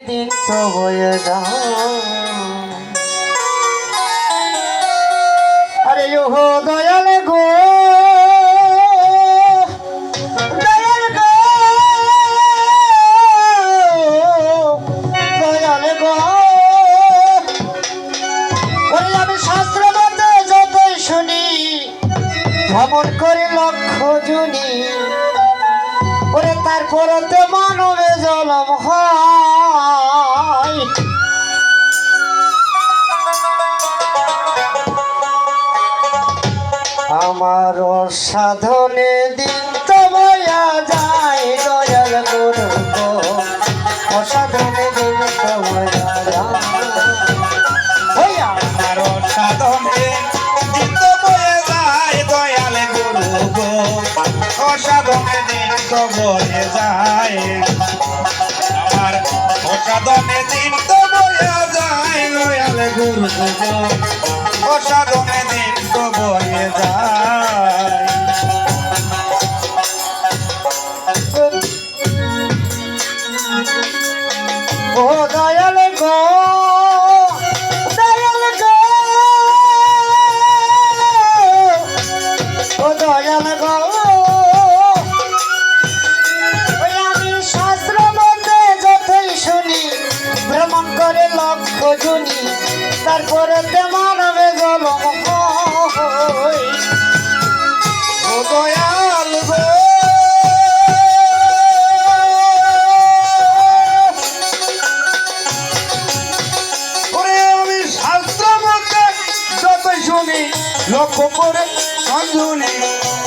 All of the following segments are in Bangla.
দিন তো বয়ে যাও আরে ও দয়াল গো দয়াল গো দয়াল গো ওরে আমি শাস্ত্র মতে যতই শুনি ভ্রমণ করে লক্ষ জুনি ওরে তারপরতে মানবে জলম হয় আমার সাধনে দিন তো বয়া যায় দয়াল গুরু গো অসাধনে দিন তো বয়া যায় ওই আমার সাধনে দিন তো বয়া যায় দয়াল গুরু গো অসাধনে দিন তো বয়ে যায় আমার অসাধনে দিন তো বয়া যায় দয়াল গুরু গো অসাধনে দিন তো বয়ে যায় ও দয়াল গো দয়াল গো ও দয়াল গো আমি শাস্ত্র মতে যতই শুনি ভ্রমণ করে লক্ষ জুনি তারপরে মানবে জলম হয় ও দয়াল গো ওরে আমি শাস্ত্র মতে যতই শুনি লক্ষ্য করে সঞ্জুনি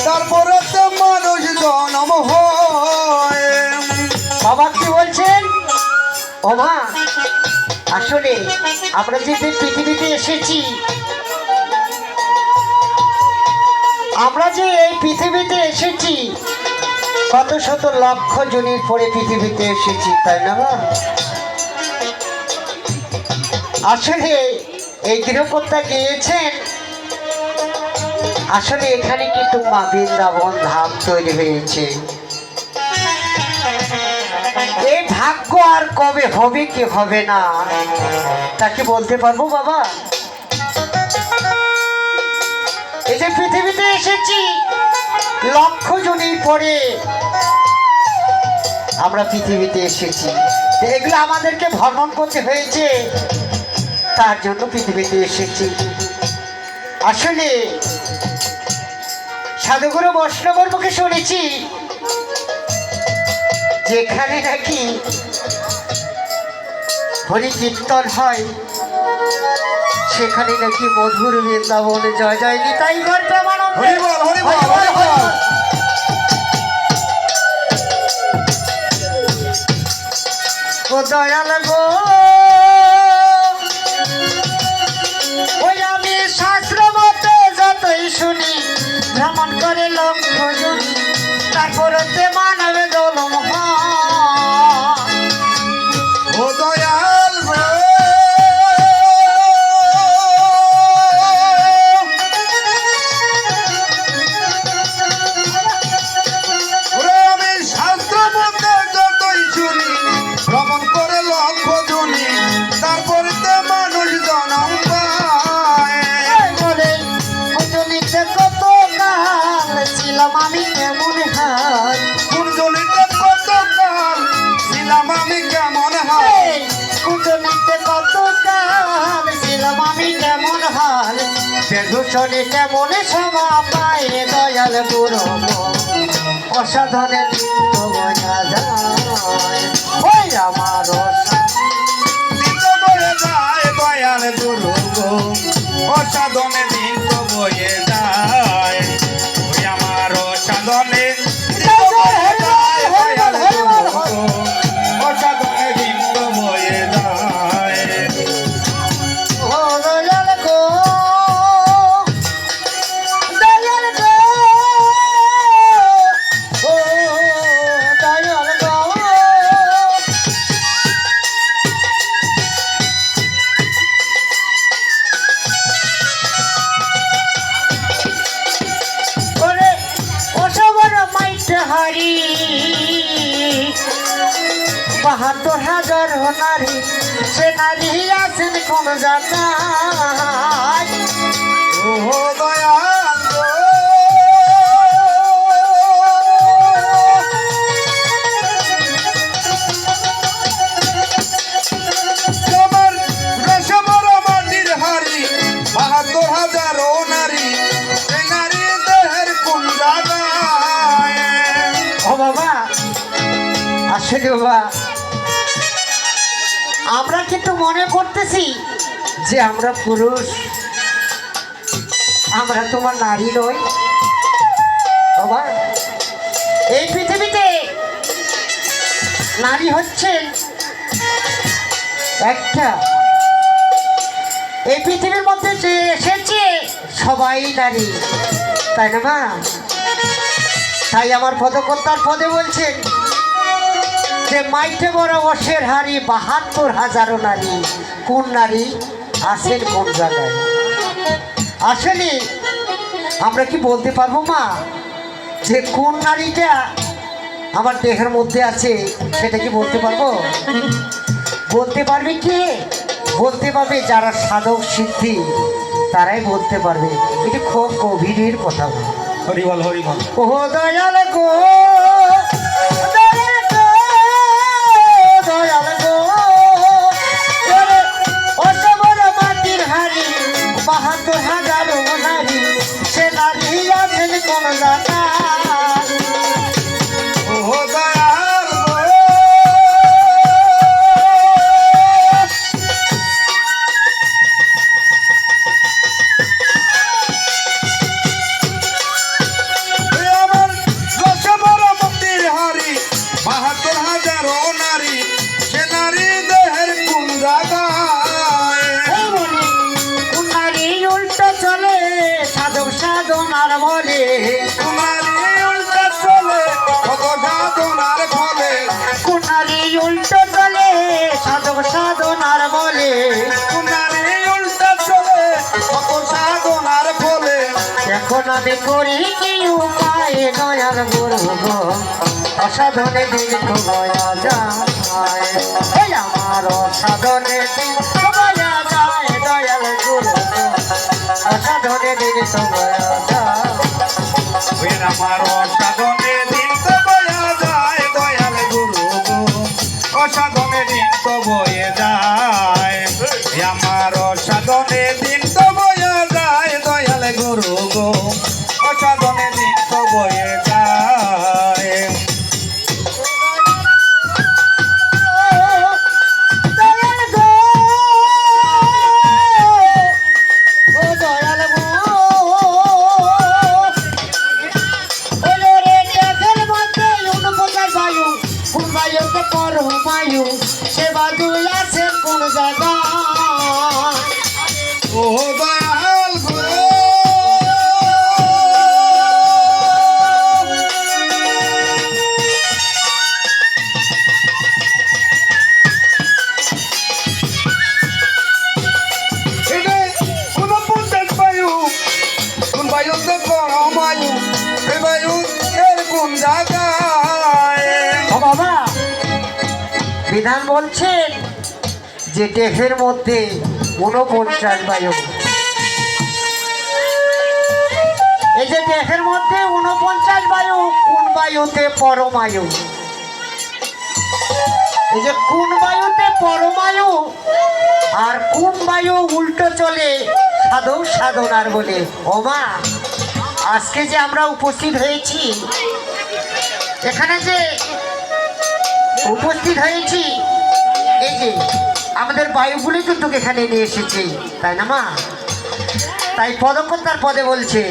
তারপরে মানুষ জনম হয় বাবা কি বলছেন ও মা আসলে আমরা যে পৃথিবীতে এসেছি আমরা যে এই পৃথিবীতে এসেছি কত শত লক্ষ জনের পরে পৃথিবীতে এসেছি তাই না মা আসলে এই গৃহকর্তা গিয়েছেন আসলে এখানে কিন্তু মা বৃন্দাবন ধাম তৈরি হয়েছে এই ভাগ্য আর কবে হবে কি হবে না তাকে বলতে পারবো বাবা এই যে পৃথিবীতে এসেছি লক্ষ জনের পরে আমরা পৃথিবীতে এসেছি এগুলো আমাদেরকে ভ্রমণ করতে হয়েছে তার জন্য পৃথিবীতে এসেছি আসলে সাধুগুরু বৈষ্ণবের মুখে শুনেছি যেখানে নাকি হরি কীর্তন হয় সেখানে নাকি মধুর বৃন্দাবনে জয় জয় নিতাই গৌর প্রেমানন্দে হরি বল হরি বল হরি বল ও দয়াল গো ওই আমি শাস্ত্র মতে যতই শুনি ভ্রমণ করে লক্ষ জুনি তারপরতে মানবে জলম ও দয়াল গো আমি শাস্ত্র মতে যতই শুনি ভ্রমণ করে লক্ষ জুনি তারপরতে মানুষ জনম পায় বলে কুঞ্জলিতে কত কাল ছিলাম আমি কেমন হাল কুঞ্জলিতে কত কাল ছিলাম আমি কেমন হাল কুঞ্জলিতে কত কাল ছিলাম আমি কেমন হাল বেদূষণে কেমন সমা পায় দয়াল গুরু অসাধনে দিন তো বয়া যায় ওই আমার দিন তো বয়ে যায় দয়াল গুরু অসাধনে দিন তো বয়ে যায় ওই আমার অসাধনে দিন তো বয়ে যায় দয়াল গুরু অসাধনে দিন তো বয়ে যায় ও দয়াল গো দয়াল গো ও দয়াল গো বাহাত্তর হাজার নারী, সে নারী আছেন কোন জায়গায়? ও দয়াল গো, আমার রসে বড় মাটির হাড়ি, ৭২,০০০ নারী, এই নারী দেহের কোন জায়গায়? ও বাবা, আসলে বাবা আমরা কিন্তু মনে করতেছি যে আমরা পুরুষ, আমরা তোমার নারী নই বাবা। এই পৃথিবীতে নারী হচ্ছেন একটা, এই পৃথিবীর মধ্যে যে এসেছে সবাই নারী, তাই না মা? তাই আমার পদকর্তার পদে বলছেন যে মাইটে বড় অসের হারি, ৭২,০০০ নারী, কোন নারী আছেন কোন জায়গায়? আসলে আমরা কি বলতে পারবো মা যে কোন নারীটা আমার দেহের মধ্যে আছে? সেটা কি বলতে পারবো? বলতে পারবে কে? বলতে পারবে যারা সাধক সিদ্ধি, তারাই বলতে পারবে। এটি খুব গভীরের কথা। হরিবল হরিবল। ও দয়াল গো, দয়াল গো, অসবর মাটির হাড়ি, ৭২,০০০ নারী, সে নারী আছেন কোন জায়গায়? ও দয়াল গো, আমার রসে বড় মাটির হাড়ি, ৭২,০০০ নারী, সে নারী দেহের কোন জায়গায়? এই বলে কোন নারী উল্টো চলে সাধক সাধনার বলে, নারী উল্টা চলে কত সাধনার ফলে, কোন নারী উল্টো চলে সাধক সাধনার বলে, নারী উল্টা চলে কত সাধনার ফলে। এখন আমি করি কি উপায় দয়াল গুরু গো, অসাধনে দিন তো বয়া যায়, এই আমার অসাধনে দিন তো বয়া যায় দয়াল গুরু গো, অসাধনে দিন তো বয়া যায়। আমার অসাধনে দিন তো বয়ে যায় দয়াল গুরু গো, অসাধনে দিন তো বয়ে যায়, আমার অসাধনে দিন তো বয়ে যায় দয়াল গুরু গো, অসাধনে দিন তো বয়ে যায়। দয়াল গো, ও দয়াল গো, ওলো রে দেশের মধ্যে ৪৯ বায়ু, কোন বায়ুতে পরমায়ু, সে বায়ু আছে কোন জায়গায়? ও দয়াল গো, এটা কোন ৫০ বায়ু, কোন বায়ুতে পরমায়ু, এই বায়ু এর কোন জায়গায়? ও বাবা, বিধান বলছেন যে দেহের মধ্যে ৪৯ বায়ু, এই যে দেহের মধ্যে ৪৯ বায়ু, কোন বায়ুতে পরমায়ু, এই যে কোন বায়ুতে পরমায়ু আর কোন বায়ু উল্টো চলে সাধক সাধনার বলে। ও মা, আজকে যে আমরা উপস্থিত হয়েছি, এখানে যে উপস্থিত হয়েছি, এই যে আমাদের বায়ুগুলি কিন্তু এখানে নিয়ে এসেছি, তাই না মা? তাই পদকর্তার পদে বলছে,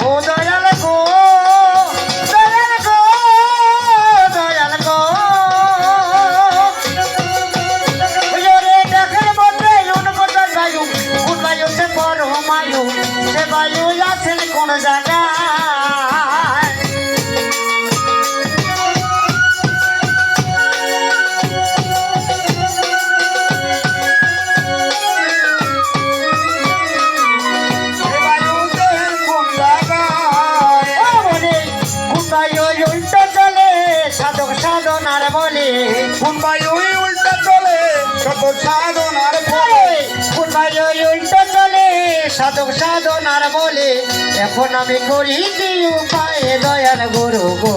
ও দয়াল গো, দয়াল গো, দয়াল গো, ওই রে দেহের মধ্যে ৪৯ বায়ু, কোন বায়ুতে পরমায়ু, সে বায়ু আছেন কোন জায়গায়? এই বায়ু দেহের কোন জায়গায়? সাধনার ফলে কোথায় ওই উল্টো চলে সাধক সাধনার বলে এখন আমি করি কি উপায় দয়াল গুরু গো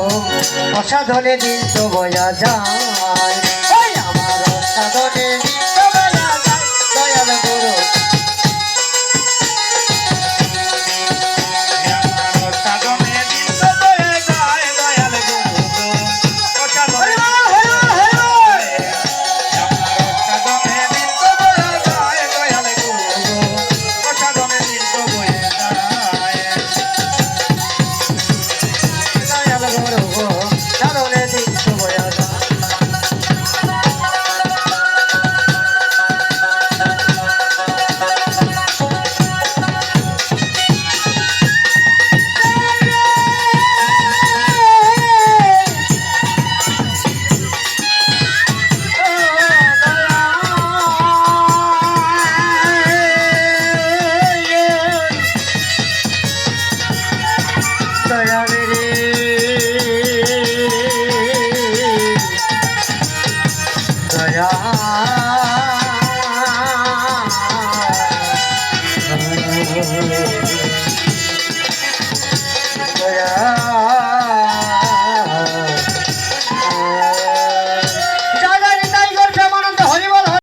অসাধনে দিন তো বয়া যায় ওই আমার অসাধনে দিন তো বয়া যায় দয়াল গুরু আমার সাধনে দিন তো বয়ে যায় দয়াল গুরু গো অসাধনে